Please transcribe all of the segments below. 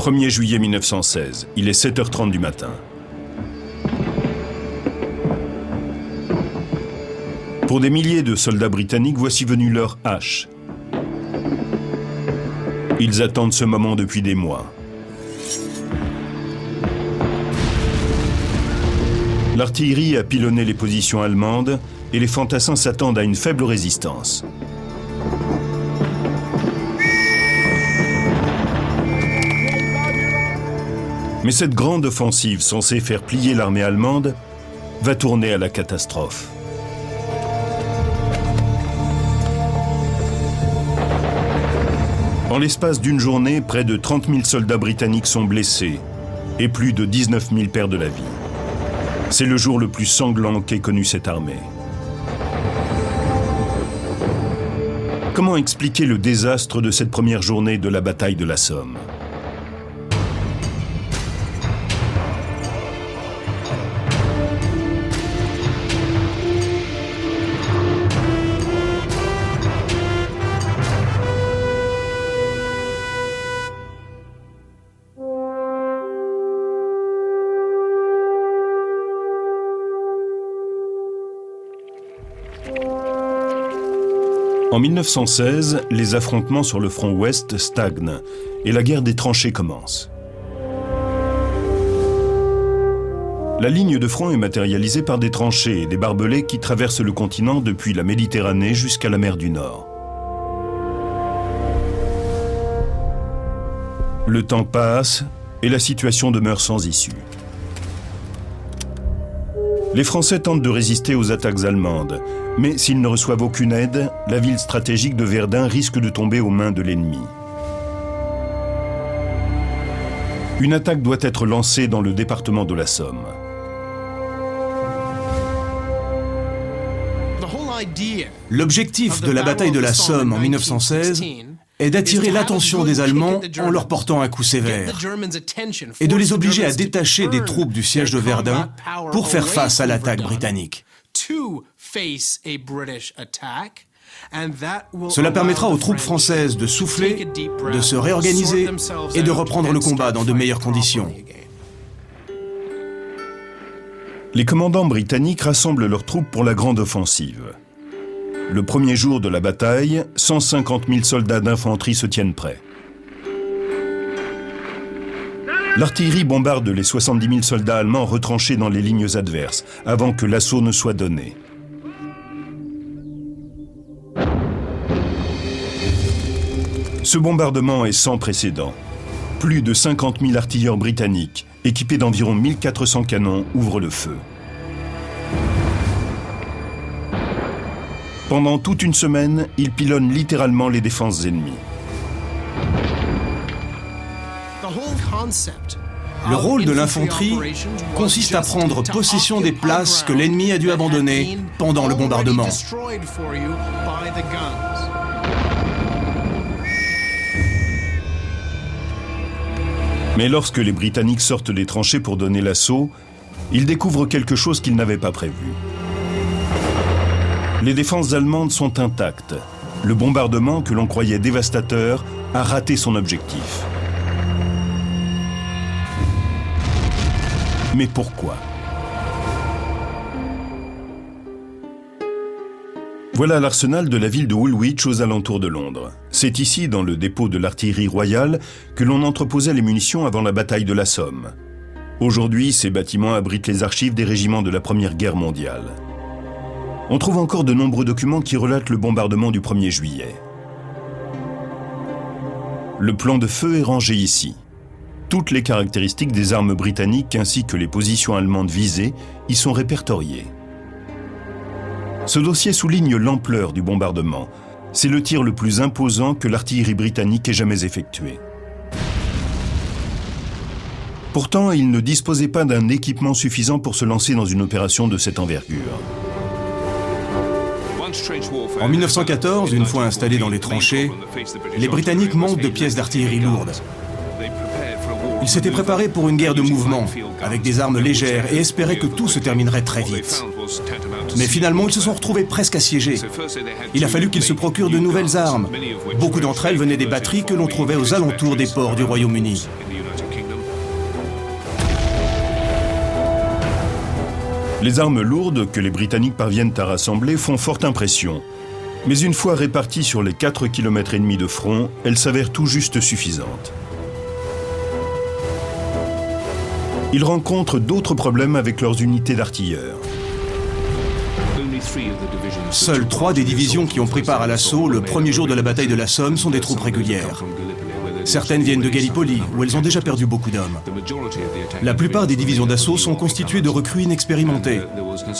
1er juillet 1916, il est 7h30 du matin. Pour des milliers de soldats britanniques, voici venue leur hache. Ils attendent ce moment depuis des mois. L'artillerie a pilonné les positions allemandes et les fantassins s'attendent à une faible résistance. Mais cette grande offensive censée faire plier l'armée allemande va tourner à la catastrophe. En l'espace d'une journée, près de 30 000 soldats britanniques sont blessés et plus de 19 000 perdent la vie. C'est le jour le plus sanglant qu'ait connu cette armée. Comment expliquer le désastre de cette première journée de la bataille de la Somme ? En 1916, les affrontements sur le front ouest stagnent et la guerre des tranchées commence. La ligne de front est matérialisée par des tranchées et des barbelés qui traversent le continent depuis la Méditerranée jusqu'à la mer du Nord. Le temps passe et la situation demeure sans issue. Les Français tentent de résister aux attaques allemandes, mais s'ils ne reçoivent aucune aide, la ville stratégique de Verdun risque de tomber aux mains de l'ennemi. Une attaque doit être lancée dans le département de la Somme. L'objectif de la bataille de la Somme en 1916 est d'attirer l'attention des Allemands en leur portant un coup sévère et de les obliger à détacher des troupes du siège de Verdun pour faire face à l'attaque britannique. Cela permettra aux troupes françaises de souffler, de se réorganiser et de reprendre le combat dans de meilleures conditions. Les commandants britanniques rassemblent leurs troupes pour la grande offensive. Le premier jour de la bataille, 150 000 soldats d'infanterie se tiennent prêts. L'artillerie bombarde les 70 000 soldats allemands retranchés dans les lignes adverses, avant que l'assaut ne soit donné. Ce bombardement est sans précédent. Plus de 50 000 artilleurs britanniques, équipés d'environ 1400 canons, ouvrent le feu. Pendant toute une semaine, ils pilonnent littéralement les défenses ennemies. Le rôle de l'infanterie consiste à prendre possession des places que l'ennemi a dû abandonner pendant le bombardement. Mais lorsque les Britanniques sortent des tranchées pour donner l'assaut, ils découvrent quelque chose qu'ils n'avaient pas prévu. Les défenses allemandes sont intactes. Le bombardement, que l'on croyait dévastateur, a raté son objectif. Mais pourquoi ? Voilà l'arsenal de la ville de Woolwich aux alentours de Londres. C'est ici, dans le dépôt de l'artillerie royale, que l'on entreposait les munitions avant la bataille de la Somme. Aujourd'hui, ces bâtiments abritent les archives des régiments de la Première Guerre mondiale. On trouve encore de nombreux documents qui relatent le bombardement du 1er juillet. Le plan de feu est rangé ici. Toutes les caractéristiques des armes britanniques ainsi que les positions allemandes visées y sont répertoriées. Ce dossier souligne l'ampleur du bombardement. C'est le tir le plus imposant que l'artillerie britannique ait jamais effectué. Pourtant, il ne disposait pas d'un équipement suffisant pour se lancer dans une opération de cette envergure. En 1914, une fois installés dans les tranchées, les Britanniques manquent de pièces d'artillerie lourdes. Ils s'étaient préparés pour une guerre de mouvement, avec des armes légères, et espéraient que tout se terminerait très vite. Mais finalement, ils se sont retrouvés presque assiégés. Il a fallu qu'ils se procurent de nouvelles armes. Beaucoup d'entre elles venaient des batteries que l'on trouvait aux alentours des ports du Royaume-Uni. Les armes lourdes que les Britanniques parviennent à rassembler font forte impression. Mais une fois réparties sur les 4,5 km de front, elles s'avèrent tout juste suffisantes. Ils rencontrent d'autres problèmes avec leurs unités d'artilleurs. Seules 3 des divisions qui ont pris part à l'assaut le premier jour de la bataille de la Somme sont des troupes régulières. Certaines viennent de Gallipoli, où elles ont déjà perdu beaucoup d'hommes. La plupart des divisions d'assaut sont constituées de recrues inexpérimentées.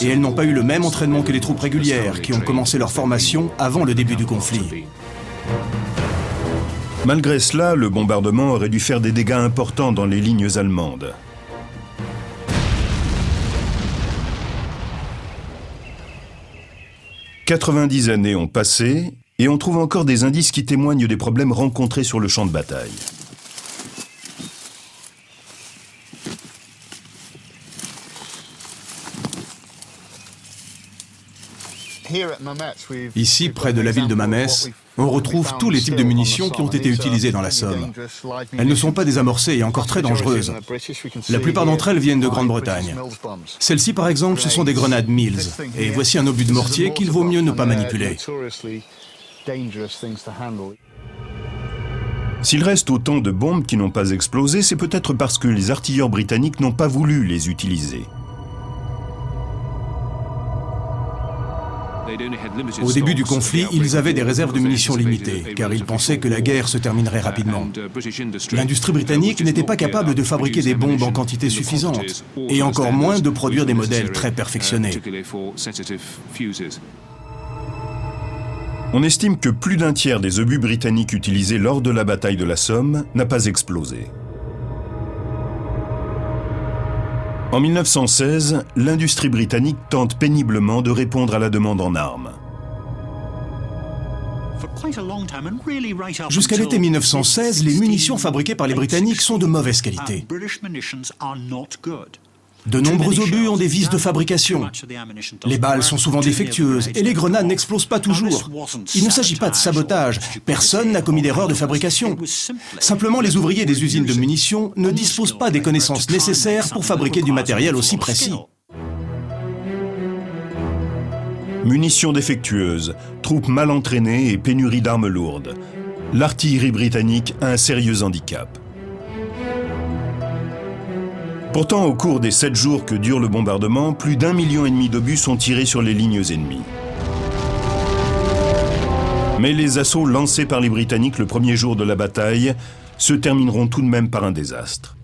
Et elles n'ont pas eu le même entraînement que les troupes régulières, qui ont commencé leur formation avant le début du conflit. Malgré cela, le bombardement aurait dû faire des dégâts importants dans les lignes allemandes. « 90 années ont passé et on trouve encore des indices qui témoignent des problèmes rencontrés sur le champ de bataille. Ici, près de la ville de Mamès, on retrouve tous les types de munitions qui ont été utilisées dans la Somme. Elles ne sont pas désamorcées et encore très dangereuses. La plupart d'entre elles viennent de Grande-Bretagne. Celles-ci, par exemple, ce sont des grenades Mills. Et voici un obus de mortier qu'il vaut mieux ne pas manipuler. S'il reste autant de bombes qui n'ont pas explosé, c'est peut-être parce que les artilleurs britanniques n'ont pas voulu les utiliser. Au début du conflit, ils avaient des réserves de munitions limitées, car ils pensaient que la guerre se terminerait rapidement. L'industrie britannique n'était pas capable de fabriquer des bombes en quantité suffisante, et encore moins de produire des modèles très perfectionnés. On estime que plus d'un tiers des obus britanniques utilisés lors de la bataille de la Somme n'a pas explosé. En 1916, l'industrie britannique tente péniblement de répondre à la demande en armes. Jusqu'à l'été 1916, les munitions fabriquées par les Britanniques sont de mauvaise qualité. De nombreux obus ont des vices de fabrication. Les balles sont souvent défectueuses et les grenades n'explosent pas toujours. Il ne s'agit pas de sabotage. Personne n'a commis d'erreur de fabrication. Simplement, les ouvriers des usines de munitions ne disposent pas des connaissances nécessaires pour fabriquer du matériel aussi précis. Munitions défectueuses, troupes mal entraînées et pénurie d'armes lourdes. L'artillerie britannique a un sérieux handicap. Pourtant, au cours des 7 jours que dure le bombardement, plus d'1,5 million d'obus sont tirés sur les lignes ennemies. Mais les assauts lancés par les Britanniques le premier jour de la bataille se termineront tout de même par un désastre.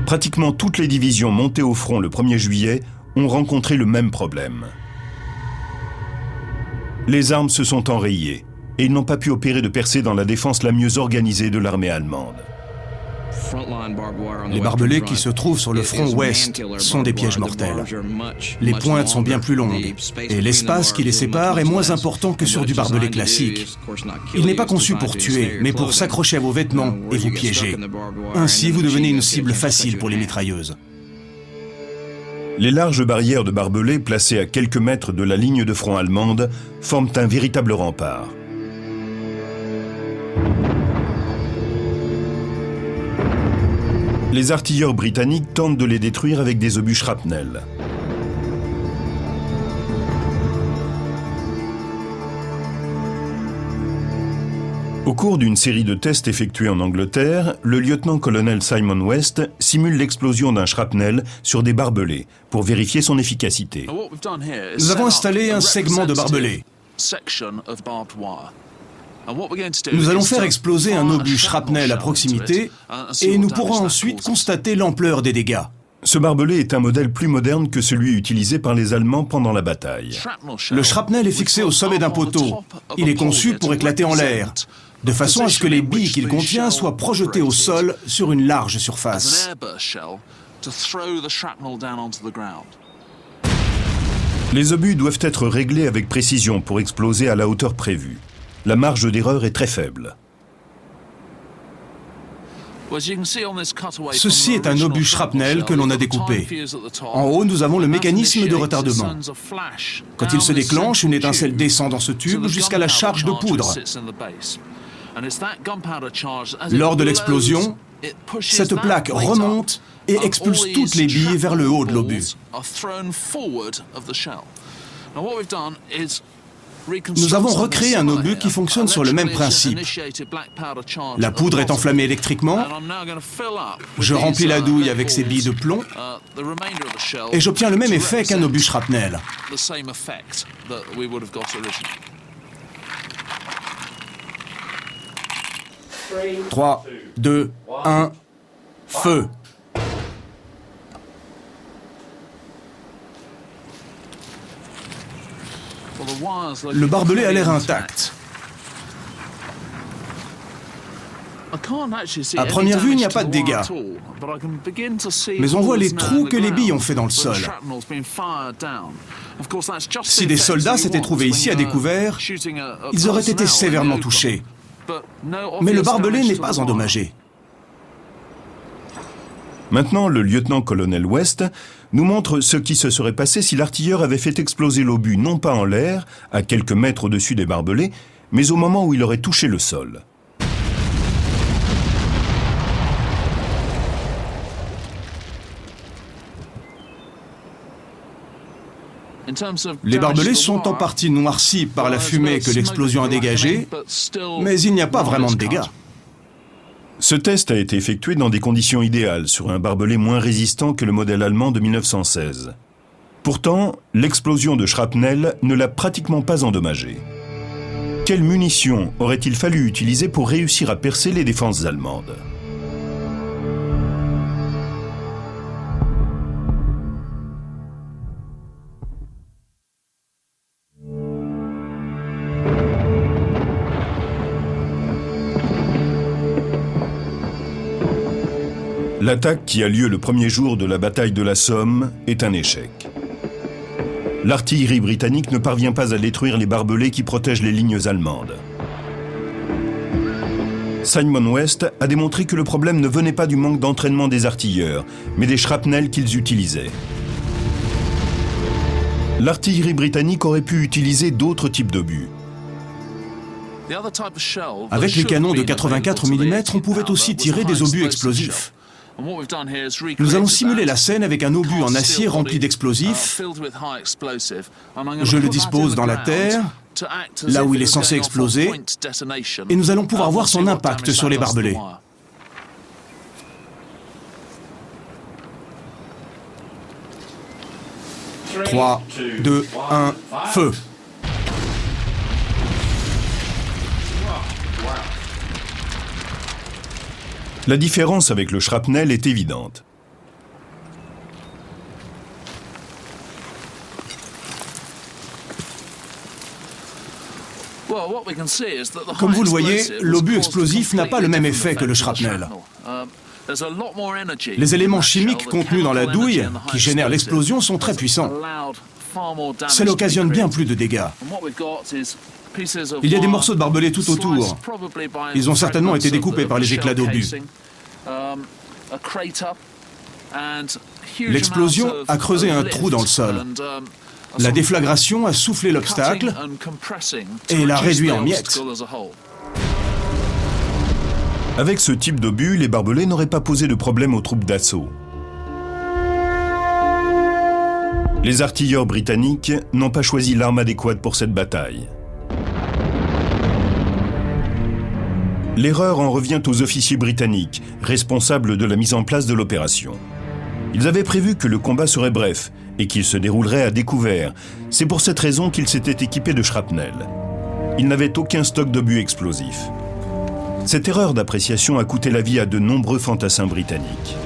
Pratiquement toutes les divisions montées au front le 1er juillet ont rencontré le même problème. Les armes se sont enrayées et ils n'ont pas pu opérer de percée dans la défense la mieux organisée de l'armée allemande. Les barbelés qui se trouvent sur le front ouest sont des pièges mortels. Les pointes sont bien plus longues et l'espace qui les sépare est moins important que sur du barbelé classique. Il n'est pas conçu pour tuer, mais pour s'accrocher à vos vêtements et vous piéger. Ainsi, vous devenez une cible facile pour les mitrailleuses. Les larges barrières de barbelés placées à quelques mètres de la ligne de front allemande forment un véritable rempart. Les artilleurs britanniques tentent de les détruire avec des obus shrapnel. Au cours d'une série de tests effectués en Angleterre, le lieutenant-colonel Simon West simule l'explosion d'un shrapnel sur des barbelés pour vérifier son efficacité. Nous avons installé un segment de barbelé. Nous allons faire exploser un obus shrapnel à proximité et nous pourrons ensuite constater l'ampleur des dégâts. Ce barbelé est un modèle plus moderne que celui utilisé par les Allemands pendant la bataille. Le shrapnel est fixé au sommet d'un poteau. Il est conçu pour éclater en l'air, de façon à ce que les billes qu'il contient soient projetées au sol sur une large surface. Les obus doivent être réglés avec précision pour exploser à la hauteur prévue. La marge d'erreur est très faible. Ceci est un obus shrapnel que l'on a découpé. En haut, nous avons le mécanisme de retardement. Quand il se déclenche, une étincelle descend dans ce tube jusqu'à la charge de poudre. Lors de l'explosion, cette plaque remonte et expulse toutes les billes vers le haut de l'obus. Nous avons recréé un obus qui fonctionne sur le même principe. La poudre est enflammée électriquement, je remplis la douille avec ces billes de plomb et j'obtiens le même effet qu'un obus shrapnel. 3, 2, 1, feu! Le barbelé a l'air intact. À première vue, il n'y a pas de dégâts. Mais on voit les trous que les billes ont fait dans le sol. Si des soldats s'étaient trouvés ici à découvert, ils auraient été sévèrement touchés. Mais le barbelé n'est pas endommagé. Maintenant, le lieutenant-colonel West nous montre ce qui se serait passé si l'artilleur avait fait exploser l'obus non pas en l'air, à quelques mètres au-dessus des barbelés, mais au moment où il aurait touché le sol. Les barbelés sont en partie noircis par la fumée que l'explosion a dégagée, mais il n'y a pas vraiment de dégâts. Ce test a été effectué dans des conditions idéales sur un barbelé moins résistant que le modèle allemand de 1916. Pourtant, l'explosion de shrapnel ne l'a pratiquement pas endommagé. Quelles munitions aurait-il fallu utiliser pour réussir à percer les défenses allemandes ? L'attaque qui a lieu le premier jour de la bataille de la Somme est un échec. L'artillerie britannique ne parvient pas à détruire les barbelés qui protègent les lignes allemandes. Simon West a démontré que le problème ne venait pas du manque d'entraînement des artilleurs, mais des shrapnels qu'ils utilisaient. L'artillerie britannique aurait pu utiliser d'autres types d'obus. Avec les canons de 84 mm, on pouvait aussi tirer des obus explosifs. Nous allons simuler la scène avec un obus en acier rempli d'explosifs. Je le dispose dans la terre, là où il est censé exploser, et nous allons pouvoir voir son impact sur les barbelés. « 3, 2, 1, feu !» La différence avec le shrapnel est évidente. Comme vous le voyez, l'obus explosif n'a pas le même effet que le shrapnel. Les éléments chimiques contenus dans la douille, qui génèrent l'explosion, sont très puissants. Cela occasionne bien plus de dégâts. Il y a des morceaux de barbelés tout autour. Ils ont certainement été découpés par les éclats d'obus. L'explosion a creusé un trou dans le sol. La déflagration a soufflé l'obstacle et l'a réduit en miettes. Avec ce type d'obus, les barbelés n'auraient pas posé de problème aux troupes d'assaut. Les artilleurs britanniques n'ont pas choisi l'arme adéquate pour cette bataille. L'erreur en revient aux officiers britanniques, responsables de la mise en place de l'opération. Ils avaient prévu que le combat serait bref et qu'il se déroulerait à découvert. C'est pour cette raison qu'ils s'étaient équipés de shrapnel. Ils n'avaient aucun stock d'obus explosifs. Cette erreur d'appréciation a coûté la vie à de nombreux fantassins britanniques.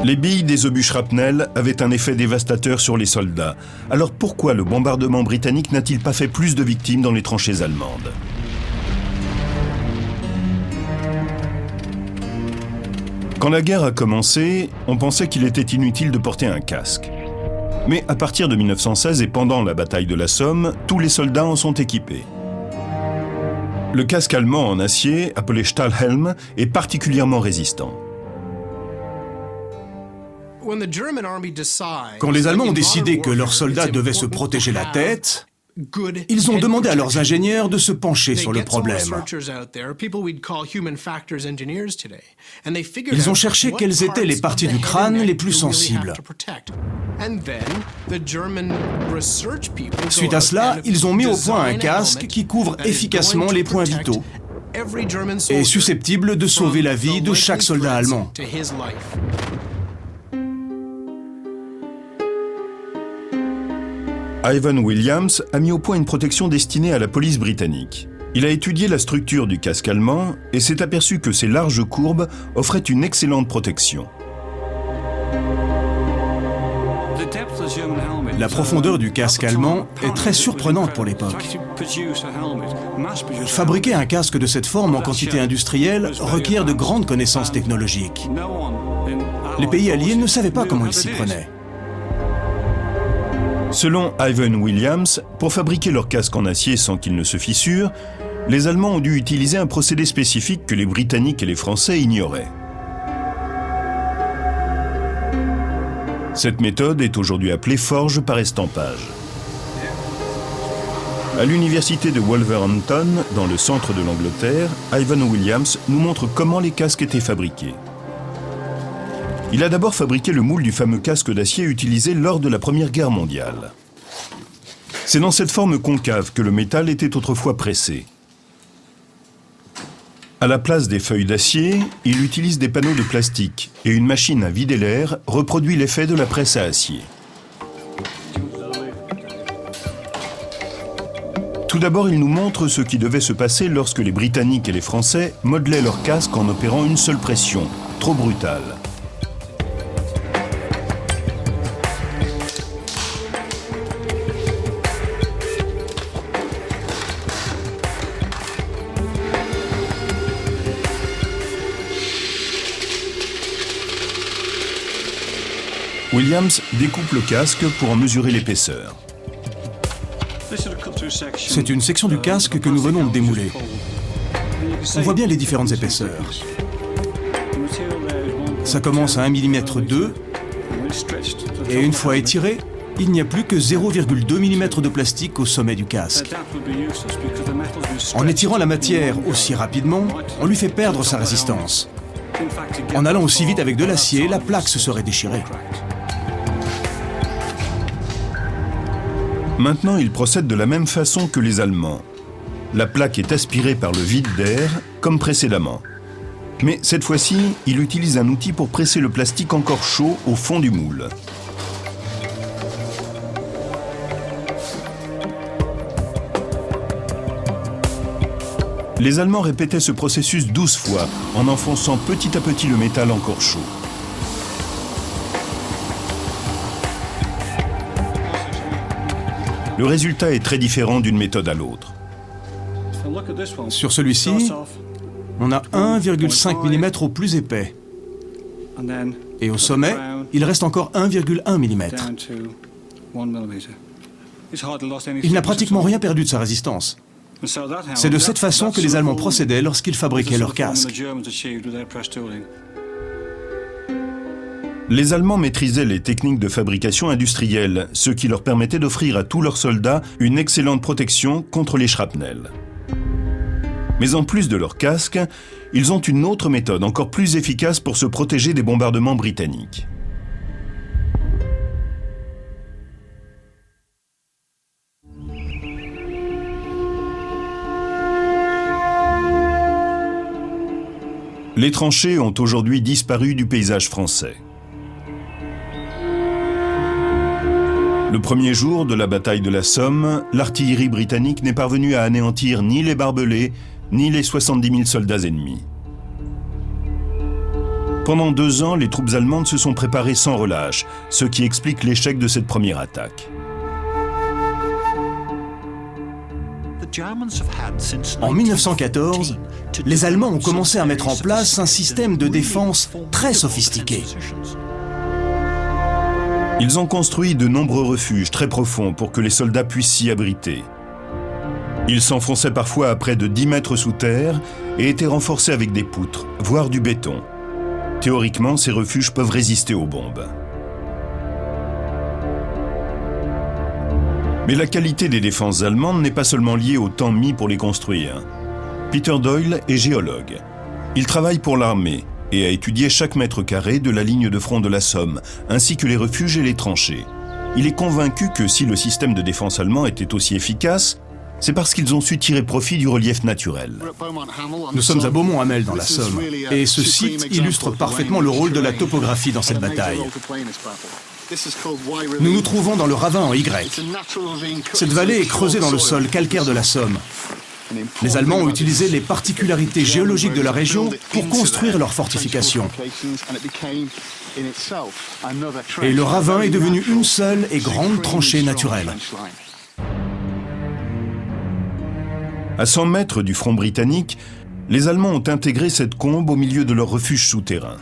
Les billes des obus shrapnel avaient un effet dévastateur sur les soldats. Alors pourquoi le bombardement britannique n'a-t-il pas fait plus de victimes dans les tranchées allemandes ? Quand la guerre a commencé, on pensait qu'il était inutile de porter un casque. Mais à partir de 1916 et pendant la bataille de la Somme, tous les soldats en sont équipés. Le casque allemand en acier, appelé Stahlhelm, est particulièrement résistant. Quand les Allemands ont décidé que leurs soldats devaient se protéger la tête, ils ont demandé à leurs ingénieurs de se pencher sur le problème. Ils ont cherché quelles étaient les parties du crâne les plus sensibles. Suite à cela, ils ont mis au point un casque qui couvre efficacement les points vitaux et est susceptible de sauver la vie de chaque soldat allemand. Ivan Williams a mis au point une protection destinée à la police britannique. Il a étudié la structure du casque allemand et s'est aperçu que ses larges courbes offraient une excellente protection. La profondeur du casque allemand est très surprenante pour l'époque. Fabriquer un casque de cette forme en quantité industrielle requiert de grandes connaissances technologiques. Les pays alliés ne savaient pas comment ils s'y prenaient. Selon Ivan Williams, pour fabriquer leur casque en acier sans qu'il ne se fissure, les Allemands ont dû utiliser un procédé spécifique que les Britanniques et les Français ignoraient. Cette méthode est aujourd'hui appelée forge par estampage. À l'université de Wolverhampton, dans le centre de l'Angleterre, Ivan Williams nous montre comment les casques étaient fabriqués. Il a d'abord fabriqué le moule du fameux casque d'acier utilisé lors de la Première Guerre mondiale. C'est dans cette forme concave que le métal était autrefois pressé. À la place des feuilles d'acier, il utilise des panneaux de plastique et une machine à vider l'air reproduit l'effet de la presse à acier. Tout d'abord, il nous montre ce qui devait se passer lorsque les Britanniques et les Français modelaient leur casque en opérant une seule pression, trop brutale. Williams découpe le casque pour en mesurer l'épaisseur. C'est une section du casque que nous venons de démouler. On voit bien les différentes épaisseurs. Ça commence à 1,2 mm et une fois étiré, il n'y a plus que 0,2 mm de plastique au sommet du casque. En étirant la matière aussi rapidement, on lui fait perdre sa résistance. En allant aussi vite avec de l'acier, la plaque se serait déchirée. Maintenant, il procède de la même façon que les Allemands. La plaque est aspirée par le vide d'air, comme précédemment. Mais cette fois-ci, il utilise un outil pour presser le plastique encore chaud au fond du moule. Les Allemands répétaient ce processus 12 fois, en enfonçant petit à petit le métal encore chaud. Le résultat est très différent d'une méthode à l'autre. Sur celui-ci, on a 1,5 mm au plus épais. Et au sommet, il reste encore 1,1 mm. Il n'a pratiquement rien perdu de sa résistance. C'est de cette façon que les Allemands procédaient lorsqu'ils fabriquaient leurs casques. Les Allemands maîtrisaient les techniques de fabrication industrielle, ce qui leur permettait d'offrir à tous leurs soldats une excellente protection contre les shrapnels. Mais en plus de leurs casques, ils ont une autre méthode encore plus efficace pour se protéger des bombardements britanniques. Les tranchées ont aujourd'hui disparu du paysage français. Le premier jour de la bataille de la Somme, l'artillerie britannique n'est parvenue à anéantir ni les barbelés, ni les 70 000 soldats ennemis. Pendant 2 ans, les troupes allemandes se sont préparées sans relâche, ce qui explique l'échec de cette première attaque. En 1914, les Allemands ont commencé à mettre en place un système de défense très sophistiqué. Ils ont construit de nombreux refuges très profonds pour que les soldats puissent s'y abriter. Ils s'enfonçaient parfois à près de 10 mètres sous terre et étaient renforcés avec des poutres, voire du béton. Théoriquement, ces refuges peuvent résister aux bombes. Mais la qualité des défenses allemandes n'est pas seulement liée au temps mis pour les construire. Peter Doyle est géologue. Il travaille pour l'armée et a étudié chaque mètre carré de la ligne de front de la Somme, ainsi que les refuges et les tranchées. Il est convaincu que si le système de défense allemand était aussi efficace, c'est parce qu'ils ont su tirer profit du relief naturel. Nous sommes à Beaumont-Hamel dans la Somme, et ce site illustre parfaitement le rôle de la topographie dans cette bataille. Nous nous trouvons dans le ravin en Y. Cette vallée est creusée dans le sol calcaire de la Somme. Les Allemands ont utilisé les particularités géologiques de la région pour construire leurs fortifications. Et le ravin est devenu une seule et grande tranchée naturelle. À 100 mètres du front britannique, les Allemands ont intégré cette combe au milieu de leur refuge souterrain.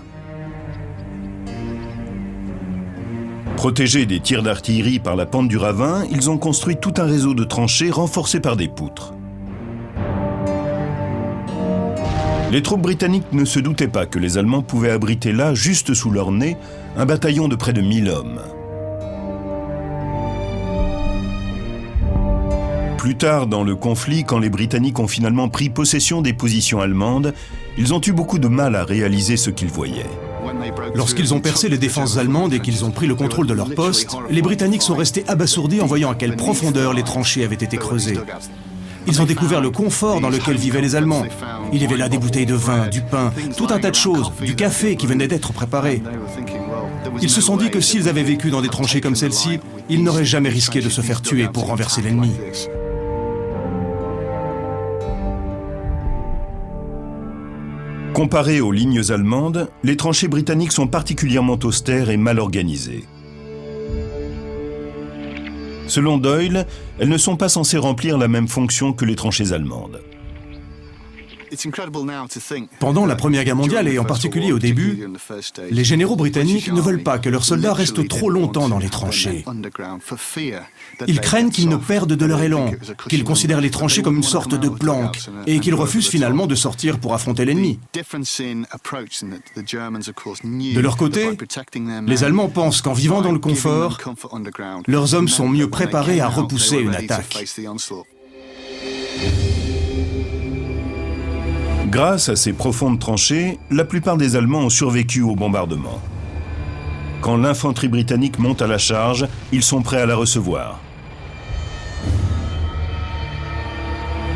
Protégés des tirs d'artillerie par la pente du ravin, ils ont construit tout un réseau de tranchées renforcées par des poutres. Les troupes britanniques ne se doutaient pas que les Allemands pouvaient abriter là, juste sous leur nez, un bataillon de près de 1000 hommes. Plus tard dans le conflit, quand les Britanniques ont finalement pris possession des positions allemandes, ils ont eu beaucoup de mal à réaliser ce qu'ils voyaient. Lorsqu'ils ont percé les défenses allemandes et qu'ils ont pris le contrôle de leur poste, les Britanniques sont restés abasourdis en voyant à quelle profondeur les tranchées avaient été creusées. Ils ont découvert le confort dans lequel vivaient les Allemands. Il y avait là des bouteilles de vin, du pain, tout un tas de choses, du café qui venait d'être préparé. Ils se sont dit que s'ils avaient vécu dans des tranchées comme celle-ci, ils n'auraient jamais risqué de se faire tuer pour renverser l'ennemi. Comparées aux lignes allemandes, les tranchées britanniques sont particulièrement austères et mal organisées. Selon Doyle, elles ne sont pas censées remplir la même fonction que les tranchées allemandes. Pendant la Première Guerre mondiale, et en particulier au début, les généraux britanniques ne veulent pas que leurs soldats restent trop longtemps dans les tranchées. Ils craignent qu'ils ne perdent de leur élan, qu'ils considèrent les tranchées comme une sorte de planque, et qu'ils refusent finalement de sortir pour affronter l'ennemi. De leur côté, les Allemands pensent qu'en vivant dans le confort, leurs hommes sont mieux préparés à repousser une attaque. Grâce à ces profondes tranchées, la plupart des Allemands ont survécu au bombardement. Quand l'infanterie britannique monte à la charge, ils sont prêts à la recevoir.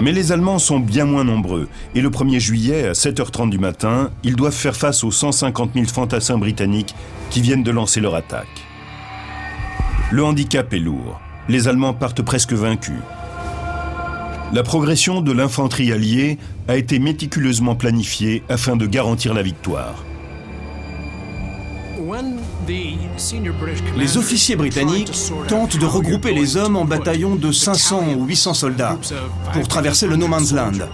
Mais les Allemands sont bien moins nombreux, et le 1er juillet, à 7h30 du matin, ils doivent faire face aux 150 000 fantassins britanniques qui viennent de lancer leur attaque. Le handicap est lourd. Les Allemands partent presque vaincus. La progression de l'infanterie alliée a été méticuleusement planifiée afin de garantir la victoire. Les officiers britanniques tentent de regrouper les hommes en bataillons de 500 ou 800 soldats pour traverser le No Man's Land.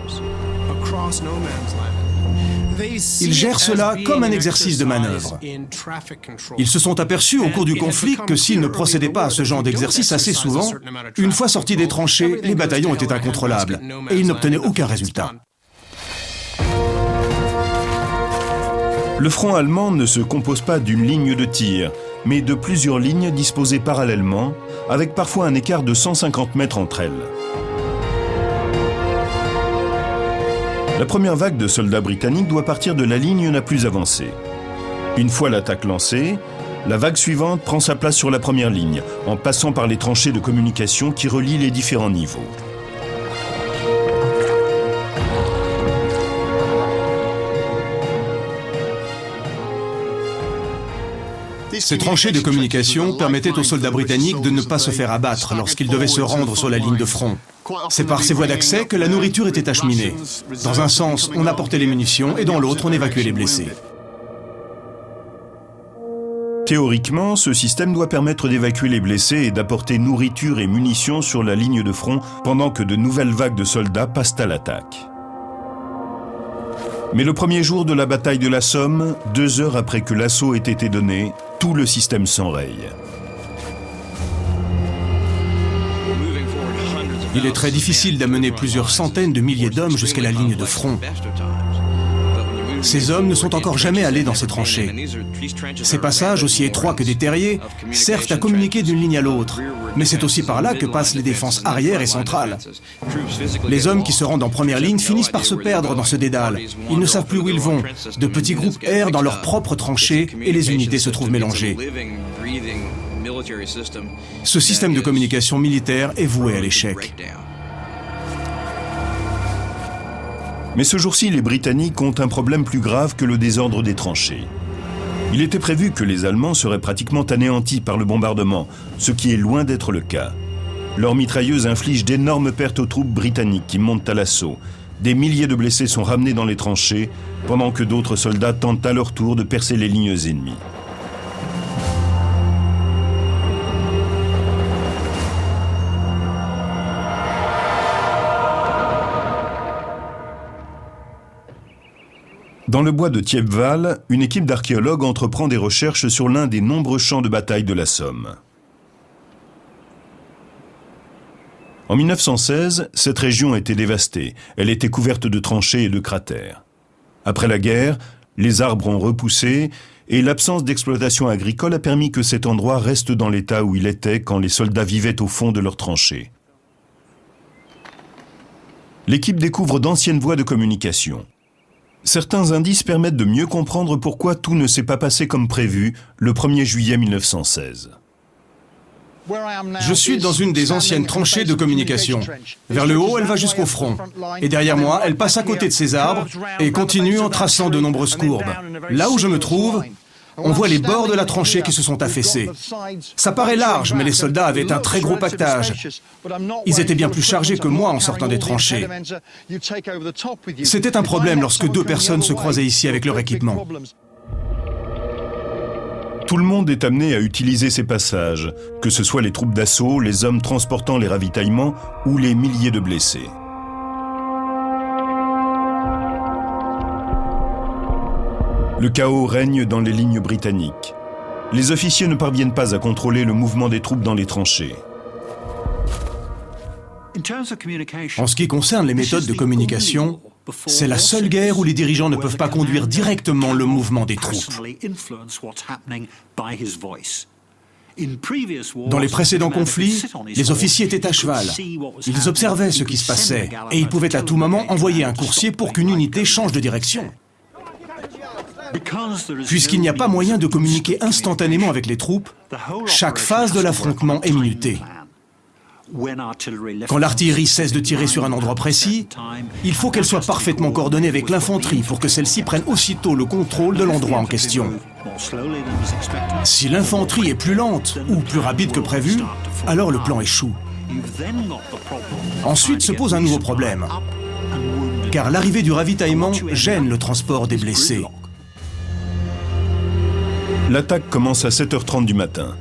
Ils gèrent cela comme un exercice de manœuvre. Ils se sont aperçus au cours du conflit que s'ils ne procédaient pas à ce genre d'exercice assez souvent, une fois sortis des tranchées, les bataillons étaient incontrôlables et ils n'obtenaient aucun résultat. Le front allemand ne se compose pas d'une ligne de tir, mais de plusieurs lignes disposées parallèlement, avec parfois un écart de 150 mètres entre elles. La première vague de soldats britanniques doit partir de la ligne la plus avancée. Une fois l'attaque lancée, la vague suivante prend sa place sur la première ligne, en passant par les tranchées de communication qui relient les différents niveaux. Ces tranchées de communication permettaient aux soldats britanniques de ne pas se faire abattre lorsqu'ils devaient se rendre sur la ligne de front. C'est par ces voies d'accès que la nourriture était acheminée. Dans un sens, on apportait les munitions et dans l'autre, on évacuait les blessés. Théoriquement, ce système doit permettre d'évacuer les blessés et d'apporter nourriture et munitions sur la ligne de front pendant que de nouvelles vagues de soldats passent à l'attaque. Mais le premier jour de la bataille de la Somme, 2 heures après que l'assaut ait été donné, tout le système s'enraye. Il est très difficile d'amener plusieurs centaines de milliers d'hommes jusqu'à la ligne de front. Ces hommes ne sont encore jamais allés dans ces tranchées. Ces passages, aussi étroits que des terriers, servent à communiquer d'une ligne à l'autre. Mais c'est aussi par là que passent les défenses arrière et centrales. Les hommes qui se rendent en première ligne finissent par se perdre dans ce dédale. Ils ne savent plus où ils vont. De petits groupes errent dans leurs propres tranchées et les unités se trouvent mélangées. Ce système de communication militaire est voué à l'échec. Mais ce jour-ci, les Britanniques ont un problème plus grave que le désordre des tranchées. Il était prévu que les Allemands seraient pratiquement anéantis par le bombardement, ce qui est loin d'être le cas. Leurs mitrailleuses infligent d'énormes pertes aux troupes britanniques qui montent à l'assaut. Des milliers de blessés sont ramenés dans les tranchées, pendant que d'autres soldats tentent à leur tour de percer les lignes ennemies. Dans le bois de Thiepval, une équipe d'archéologues entreprend des recherches sur l'un des nombreux champs de bataille de la Somme. En 1916, cette région était dévastée. Elle était couverte de tranchées et de cratères. Après la guerre, les arbres ont repoussé et l'absence d'exploitation agricole a permis que cet endroit reste dans l'état où il était quand les soldats vivaient au fond de leurs tranchées. L'équipe découvre d'anciennes voies de communication. Certains indices permettent de mieux comprendre pourquoi tout ne s'est pas passé comme prévu le 1er juillet 1916. Je suis dans une des anciennes tranchées de communication. Vers le haut, elle va jusqu'au front. Et derrière moi, elle passe à côté de ces arbres et continue en traçant de nombreuses courbes. Là où je me trouve, on voit les bords de la tranchée qui se sont affaissés. Ça paraît large, mais les soldats avaient un très gros pactage. Ils étaient bien plus chargés que moi en sortant des tranchées. C'était un problème lorsque deux personnes se croisaient ici avec leur équipement. Tout le monde est amené à utiliser ces passages, que ce soit les troupes d'assaut, les hommes transportant les ravitaillements ou les milliers de blessés. Le chaos règne dans les lignes britanniques. Les officiers ne parviennent pas à contrôler le mouvement des troupes dans les tranchées. En ce qui concerne les méthodes de communication, c'est la seule guerre où les dirigeants ne peuvent pas conduire directement le mouvement des troupes. Dans les précédents conflits, les officiers étaient à cheval. Ils observaient ce qui se passait et ils pouvaient à tout moment envoyer un coursier pour qu'une unité change de direction. Puisqu'il n'y a pas moyen de communiquer instantanément avec les troupes, chaque phase de l'affrontement est minutée. Quand l'artillerie cesse de tirer sur un endroit précis, il faut qu'elle soit parfaitement coordonnée avec l'infanterie pour que celle-ci prenne aussitôt le contrôle de l'endroit en question. Si l'infanterie est plus lente ou plus rapide que prévu, alors le plan échoue. Ensuite se pose un nouveau problème, car l'arrivée du ravitaillement gêne le transport des blessés. L'attaque commence à 7h30 du matin.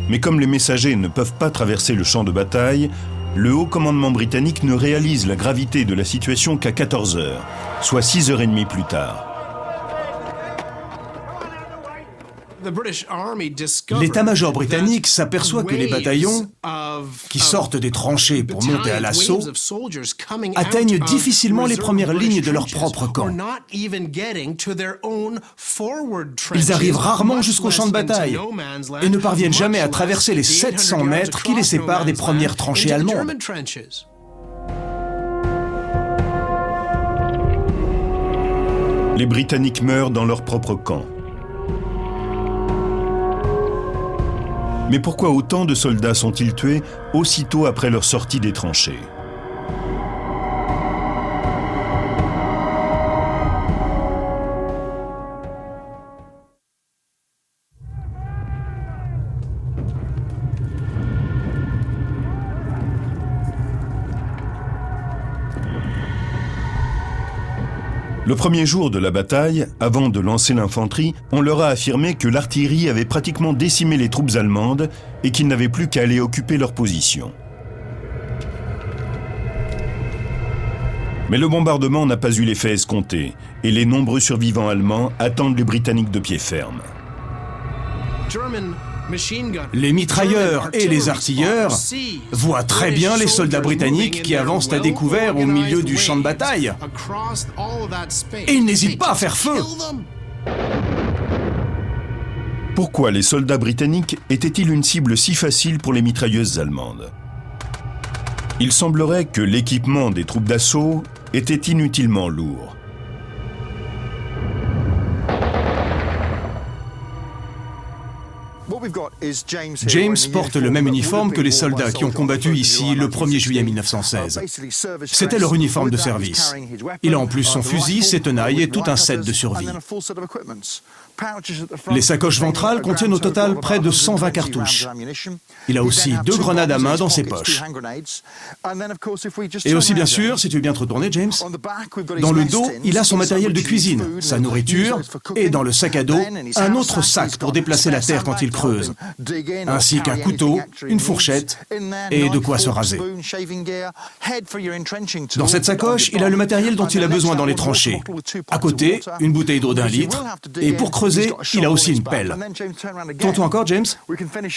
Mais comme les messagers ne peuvent pas traverser le champ de bataille, le haut commandement britannique ne réalise la gravité de la situation qu'à 14h, soit 6h30 plus tard. L'état-major britannique s'aperçoit que les bataillons, qui sortent des tranchées pour monter à l'assaut, atteignent difficilement les premières lignes de leur propre camp. Ils arrivent rarement jusqu'au champ de bataille et ne parviennent jamais à traverser les 700 mètres qui les séparent des premières tranchées allemandes. Les Britanniques meurent dans leur propre camp. Mais pourquoi autant de soldats sont-ils tués aussitôt après leur sortie des tranchées ? Le premier jour de la bataille, avant de lancer l'infanterie, on leur a affirmé que l'artillerie avait pratiquement décimé les troupes allemandes et qu'ils n'avaient plus qu'à aller occuper leur position. Mais le bombardement n'a pas eu l'effet escompté et les nombreux survivants allemands attendent les Britanniques de pied ferme. Les mitrailleurs et les artilleurs voient très bien les soldats britanniques qui avancent à découvert au milieu du champ de bataille. Et ils n'hésitent pas à faire feu. Pourquoi les soldats britanniques étaient-ils une cible si facile pour les mitrailleuses allemandes? Il semblerait que l'équipement des troupes d'assaut était inutilement lourd. James porte le même uniforme que les soldats qui ont combattu ici le 1er juillet 1916. C'était leur uniforme de service. Il a en plus son fusil, ses tenailles et tout un set de survie. Les sacoches ventrales contiennent au total près de 120 cartouches. Il a aussi 2 grenades à main dans ses poches. Et aussi, bien sûr, si tu veux bien te retourner, James, dans le dos, il a son matériel de cuisine, sa nourriture, et dans le sac à dos, un autre sac pour déplacer la terre quand il creuse, ainsi qu'un couteau, une fourchette et de quoi se raser. Dans cette sacoche, il a le matériel dont il a besoin dans les tranchées. À côté, une bouteille d'eau d'1 litre, et pour creuser, il a aussi une pelle. Tourne-toi encore, James.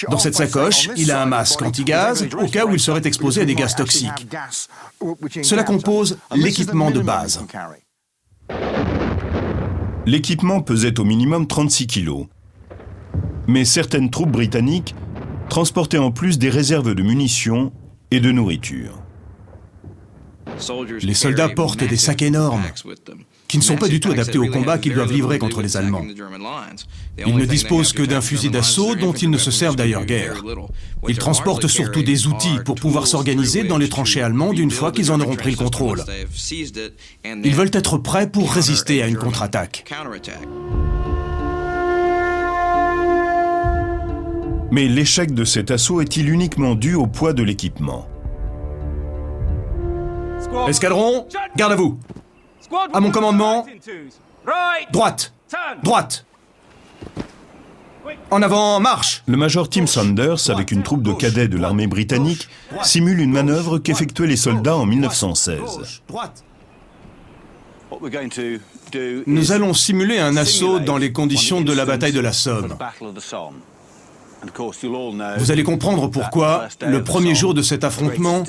Dans cette sacoche, il a un masque anti-gaz au cas où il serait exposé à des gaz toxiques. Cela compose l'équipement de base. L'équipement pesait au minimum 36 kilos. Mais certaines troupes britanniques transportaient en plus des réserves de munitions et de nourriture. Les soldats portent des sacs énormes, qui ne sont pas du tout adaptés au combat qu'ils doivent livrer contre les Allemands. Ils ne disposent que d'un fusil d'assaut dont ils ne se servent d'ailleurs guère. Ils transportent surtout des outils pour pouvoir s'organiser dans les tranchées allemandes une fois qu'ils en auront pris le contrôle. Ils veulent être prêts pour résister à une contre-attaque. Mais l'échec de cet assaut est-il uniquement dû au poids de l'équipement? Escadron, garde à vous. À mon commandement, droite, droite. En avant, marche. Le major Tim Saunders, avec une troupe de cadets de l'armée britannique, simule une manœuvre qu'effectuaient les soldats en 1916. Nous allons simuler un assaut dans les conditions de la bataille de la Somme. Vous allez comprendre pourquoi le premier jour de cet affrontement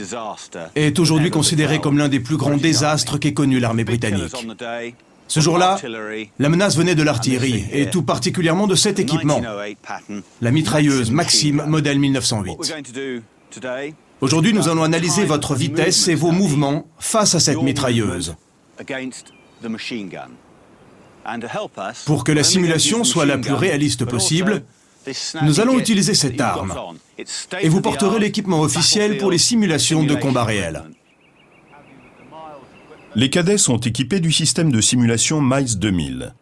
est aujourd'hui considéré comme l'un des plus grands désastres qu'ait connu l'armée britannique. Ce jour-là, la menace venait de l'artillerie, et tout particulièrement de cet équipement, la mitrailleuse Maxim modèle 1908. Aujourd'hui, nous allons analyser votre vitesse et vos mouvements face à cette mitrailleuse. Pour que la simulation soit la plus réaliste possible, nous allons utiliser cette arme et vous porterez l'équipement officiel pour les simulations de combat réel. Les cadets sont équipés du système de simulation Miles 2000.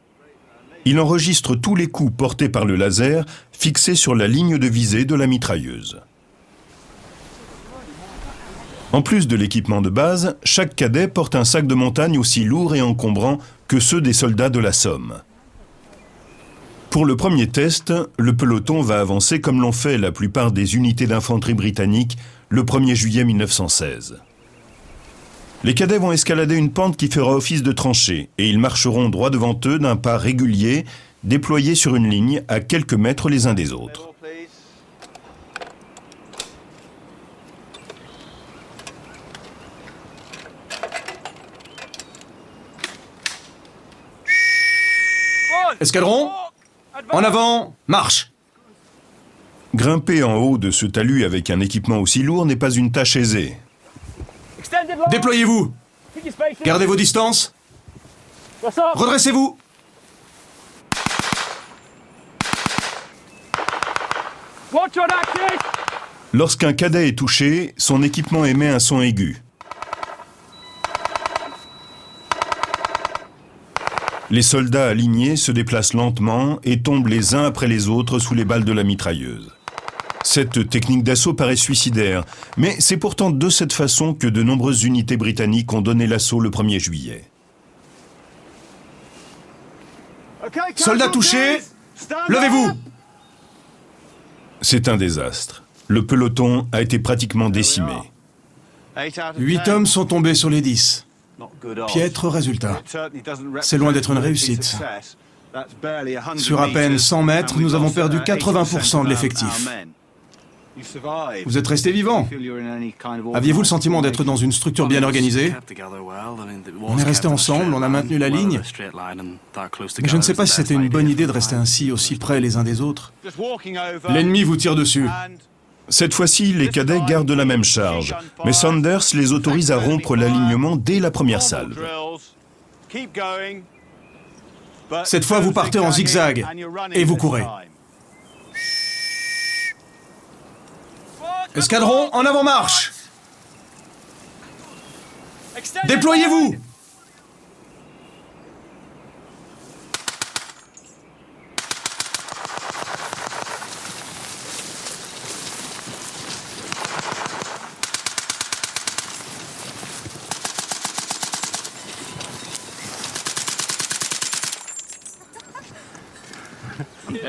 Il enregistre tous les coups portés par le laser fixé sur la ligne de visée de la mitrailleuse. En plus de l'équipement de base, chaque cadet porte un sac de montagne aussi lourd et encombrant que ceux des soldats de la Somme. Pour le premier test, le peloton va avancer comme l'ont fait la plupart des unités d'infanterie britanniques le 1er juillet 1916. Les cadets vont escalader une pente qui fera office de tranchée et ils marcheront droit devant eux d'un pas régulier, déployés sur une ligne à quelques mètres les uns des autres. Escadron, en avant, marche. Grimper en haut de ce talus avec un équipement aussi lourd n'est pas une tâche aisée. Déployez-vous. Gardez vos distances. Redressez-vous. Lorsqu'un cadet est touché, son équipement émet un son aigu. Les soldats alignés se déplacent lentement et tombent les uns après les autres sous les balles de la mitrailleuse. Cette technique d'assaut paraît suicidaire, mais c'est pourtant de cette façon que de nombreuses unités britanniques ont donné l'assaut le 1er juillet. Soldats touchés, levez-vous. C'est un désastre. Le peloton a été pratiquement décimé. 8 hommes sont tombés sur les 10. Piètre résultat. C'est loin d'être une réussite. Sur à peine 100 mètres, nous avons perdu 80% de l'effectif. Vous êtes resté vivant. Aviez-vous le sentiment d'être dans une structure bien organisée? On est resté ensemble, on a maintenu la ligne. Mais je ne sais pas si c'était une bonne idée de rester ainsi, aussi près les uns des autres. L'ennemi vous tire dessus. Cette fois-ci, les cadets gardent la même charge, mais Sanders les autorise à rompre l'alignement dès la première salve. Cette fois, vous partez en zigzag et vous courez. Escadron, en avant-marche! Déployez-vous!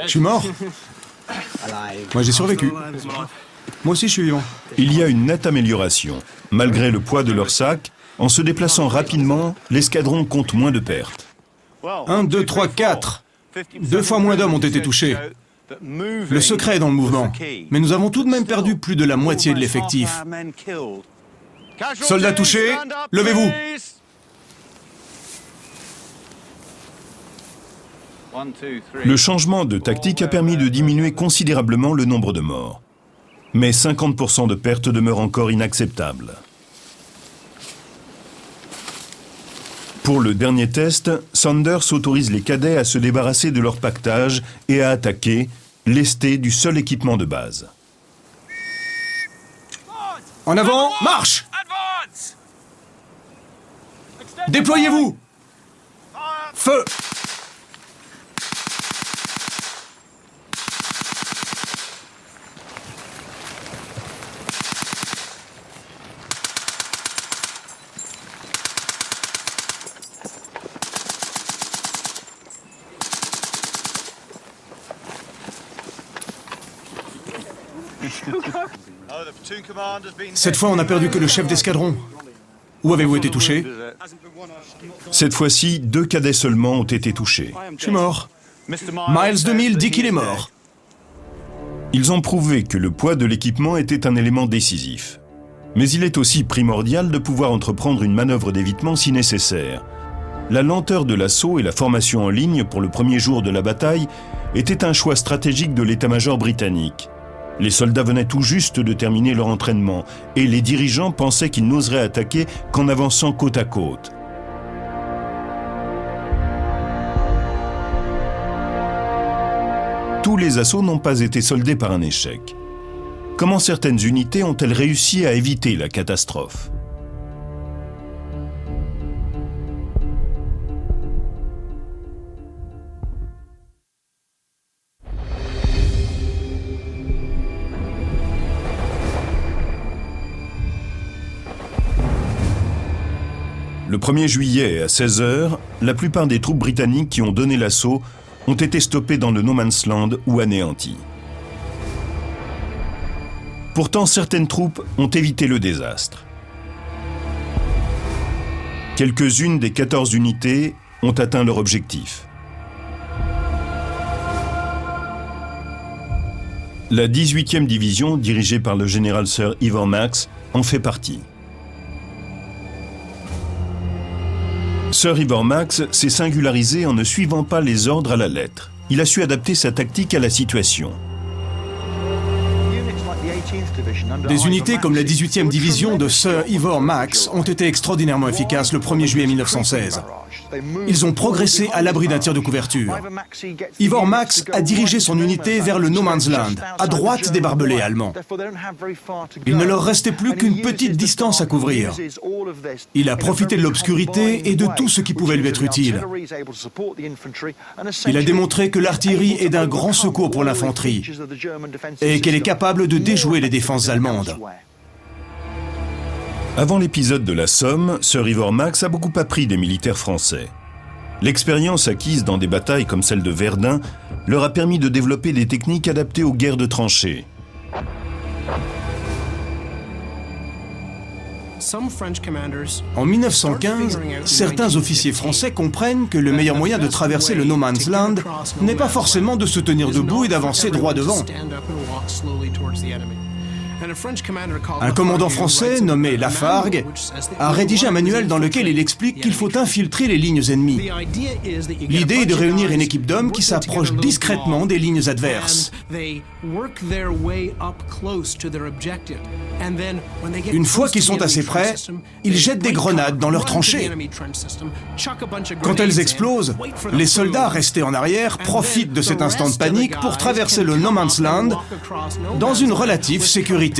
Je suis mort. Moi, j'ai survécu. Moi aussi, je suis vivant. Il y a une nette amélioration. Malgré le poids de leur sac, en se déplaçant rapidement, l'escadron compte moins de pertes. 1, 2, 3, 4. 2 fois moins d'hommes ont été touchés. Le secret est dans le mouvement. Mais nous avons tout de même perdu plus de la moitié de l'effectif. Soldats touchés, levez-vous. Le changement de tactique a permis de diminuer considérablement le nombre de morts. Mais 50% de pertes demeurent encore inacceptables. Pour le dernier test, Sanders autorise les cadets à se débarrasser de leur pactage et à attaquer, lestés du seul équipement de base. En avant, marche! Déployez-vous! Feu! Cette fois, on n'a perdu que le chef d'escadron. Où avez-vous été touché? Cette fois-ci, 2 cadets seulement ont été touchés. Je suis mort. Miles 2000 dit qu'il est mort. Ils ont prouvé que le poids de l'équipement était un élément décisif. Mais il est aussi primordial de pouvoir entreprendre une manœuvre d'évitement si nécessaire. La lenteur de l'assaut et la formation en ligne pour le premier jour de la bataille étaient un choix stratégique de l'état-major britannique. Les soldats venaient tout juste de terminer leur entraînement et les dirigeants pensaient qu'ils n'oseraient attaquer qu'en avançant côte à côte. Tous les assauts n'ont pas été soldés par un échec. Comment certaines unités ont-elles réussi à éviter la catastrophe ? Le 1er juillet à 16h, la plupart des troupes britanniques qui ont donné l'assaut ont été stoppées dans le No Man's Land ou anéanties. Pourtant, certaines troupes ont évité le désastre. Quelques-unes des 14 unités ont atteint leur objectif. La 18e division, dirigée par le général Sir Ivor Max, en fait partie. Sir Ivor Max s'est singularisé en ne suivant pas les ordres à la lettre. Il a su adapter sa tactique à la situation. Des unités comme la 18e division de Sir Ivor Max ont été extraordinairement efficaces le 1er juillet 1916. Ils ont progressé à l'abri d'un tir de couverture. Ivor Max a dirigé son unité vers le No Man's Land, à droite des barbelés allemands. Il ne leur restait plus qu'une petite distance à couvrir. Il a profité de l'obscurité et de tout ce qui pouvait lui être utile. Il a démontré que l'artillerie est d'un grand secours pour l'infanterie et qu'elle est capable de déjouer les défenses allemandes. Avant l'épisode de la Somme, Sir Ivor Max a beaucoup appris des militaires français. L'expérience acquise dans des batailles comme celle de Verdun leur a permis de développer des techniques adaptées aux guerres de tranchées. En 1915, certains officiers français comprennent que le meilleur moyen de traverser le No Man's Land n'est pas forcément de se tenir debout et d'avancer droit devant. Un commandant français nommé Lafargue a rédigé un manuel dans lequel il explique qu'il faut infiltrer les lignes ennemies. L'idée est de réunir une équipe d'hommes qui s'approchent discrètement des lignes adverses. Une fois qu'ils sont assez près, ils jettent des grenades dans leurs tranchées. Quand elles explosent, les soldats restés en arrière profitent de cet instant de panique pour traverser le No Man's Land dans une relative sécurité.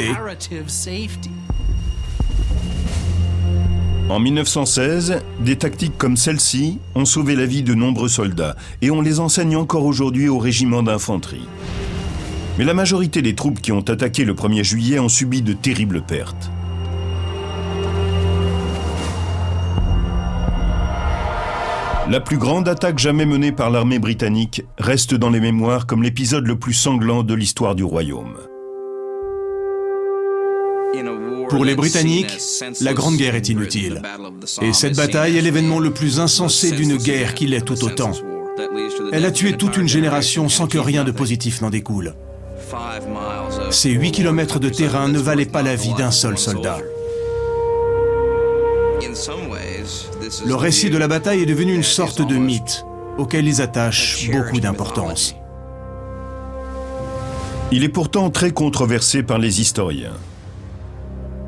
En 1916, des tactiques comme celle-ci ont sauvé la vie de nombreux soldats et on les enseigne encore aujourd'hui au régiment d'infanterie. Mais la majorité des troupes qui ont attaqué le 1er juillet ont subi de terribles pertes. La plus grande attaque jamais menée par l'armée britannique reste dans les mémoires comme l'épisode le plus sanglant de l'histoire du royaume. Pour les Britanniques, la Grande Guerre est inutile. Et cette bataille est l'événement le plus insensé d'une guerre qui l'est tout autant. Elle a tué toute une génération sans que rien de positif n'en découle. Ces 8 kilomètres de terrain ne valaient pas la vie d'un seul soldat. Le récit de la bataille est devenu une sorte de mythe, auquel ils attachent beaucoup d'importance. Il est pourtant très controversé par les historiens.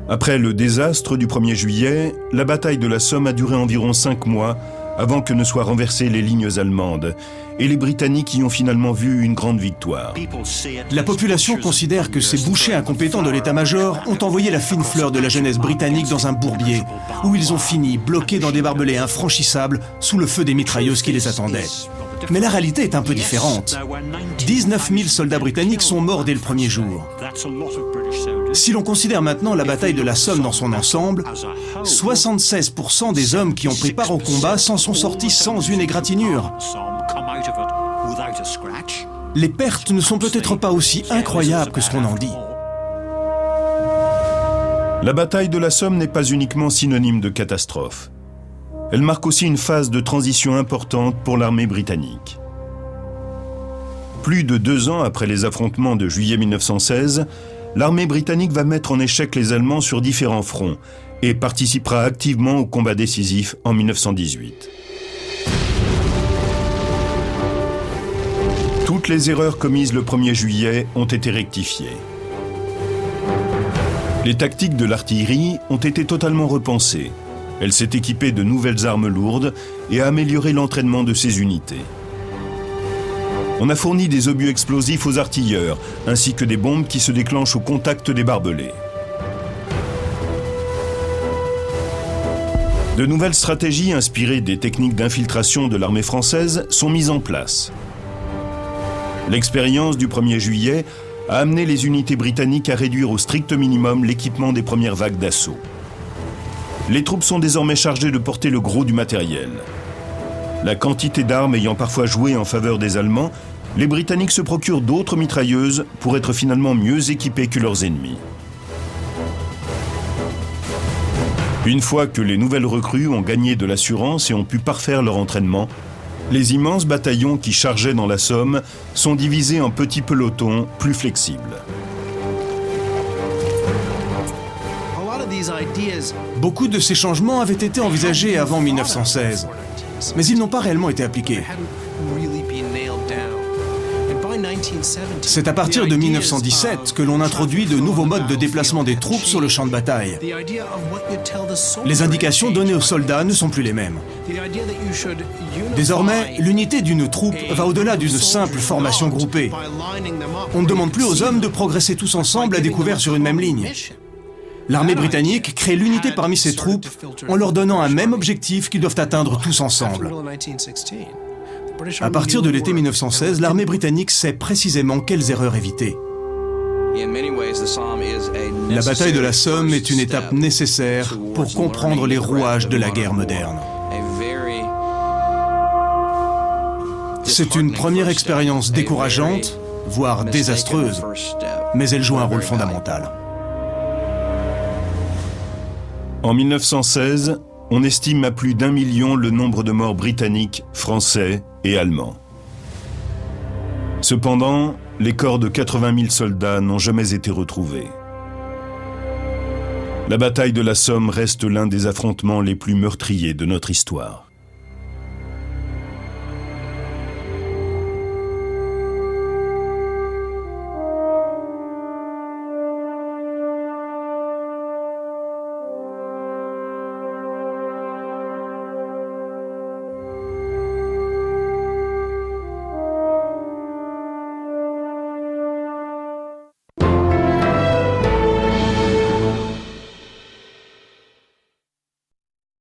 Après le désastre du 1er juillet, la bataille de la Somme a duré environ 5 mois avant que ne soient renversées les lignes allemandes, et les Britanniques y ont finalement vu une grande victoire. La population considère que ces bouchers incompétents de l'état-major ont envoyé la fine fleur de la jeunesse britannique dans un bourbier, où ils ont fini bloqués dans des barbelés infranchissables sous le feu des mitrailleuses qui les attendaient. Mais la réalité est un peu différente. 19 000 soldats britanniques sont morts dès le premier jour. Si l'on considère maintenant la bataille de la Somme dans son ensemble, 76% des hommes qui ont pris part au combat s'en sont sortis sans une égratignure. Les pertes ne sont peut-être pas aussi incroyables que ce qu'on en dit. La bataille de la Somme n'est pas uniquement synonyme de catastrophe. Elle marque aussi une phase de transition importante pour l'armée britannique. Plus de 2 ans après les affrontements de juillet 1916, l'armée britannique va mettre en échec les Allemands sur différents fronts et participera activement au combat décisif en 1918. Toutes les erreurs commises le 1er juillet ont été rectifiées. Les tactiques de l'artillerie ont été totalement repensées. Elle s'est équipée de nouvelles armes lourdes et a amélioré l'entraînement de ses unités. On a fourni des obus explosifs aux artilleurs, ainsi que des bombes qui se déclenchent au contact des barbelés. De nouvelles stratégies inspirées des techniques d'infiltration de l'armée française sont mises en place. L'expérience du 1er juillet a amené les unités britanniques à réduire au strict minimum l'équipement des premières vagues d'assaut. Les troupes sont désormais chargées de porter le gros du matériel. La quantité d'armes ayant parfois joué en faveur des Allemands, les Britanniques se procurent d'autres mitrailleuses pour être finalement mieux équipés que leurs ennemis. Une fois que les nouvelles recrues ont gagné de l'assurance et ont pu parfaire leur entraînement, les immenses bataillons qui chargeaient dans la Somme sont divisés en petits pelotons plus flexibles. Beaucoup de ces changements avaient été envisagés avant 1916, mais ils n'ont pas réellement été appliqués. C'est à partir de 1917 que l'on introduit de nouveaux modes de déplacement des troupes sur le champ de bataille. Les indications données aux soldats ne sont plus les mêmes. Désormais, l'unité d'une troupe va au-delà d'une simple formation groupée. On ne demande plus aux hommes de progresser tous ensemble à découvert sur une même ligne. L'armée britannique crée l'unité parmi ses troupes en leur donnant un même objectif qu'ils doivent atteindre tous ensemble. À partir de l'été 1916, l'armée britannique sait précisément quelles erreurs éviter. La bataille de la Somme est une étape nécessaire pour comprendre les rouages de la guerre moderne. C'est une première expérience décourageante, voire désastreuse, mais elle joue un rôle fondamental. En 1916, on estime à plus d'1 million le nombre de morts britanniques, français et allemands. Cependant, les corps de 80 000 soldats n'ont jamais été retrouvés. La bataille de la Somme reste l'un des affrontements les plus meurtriers de notre histoire.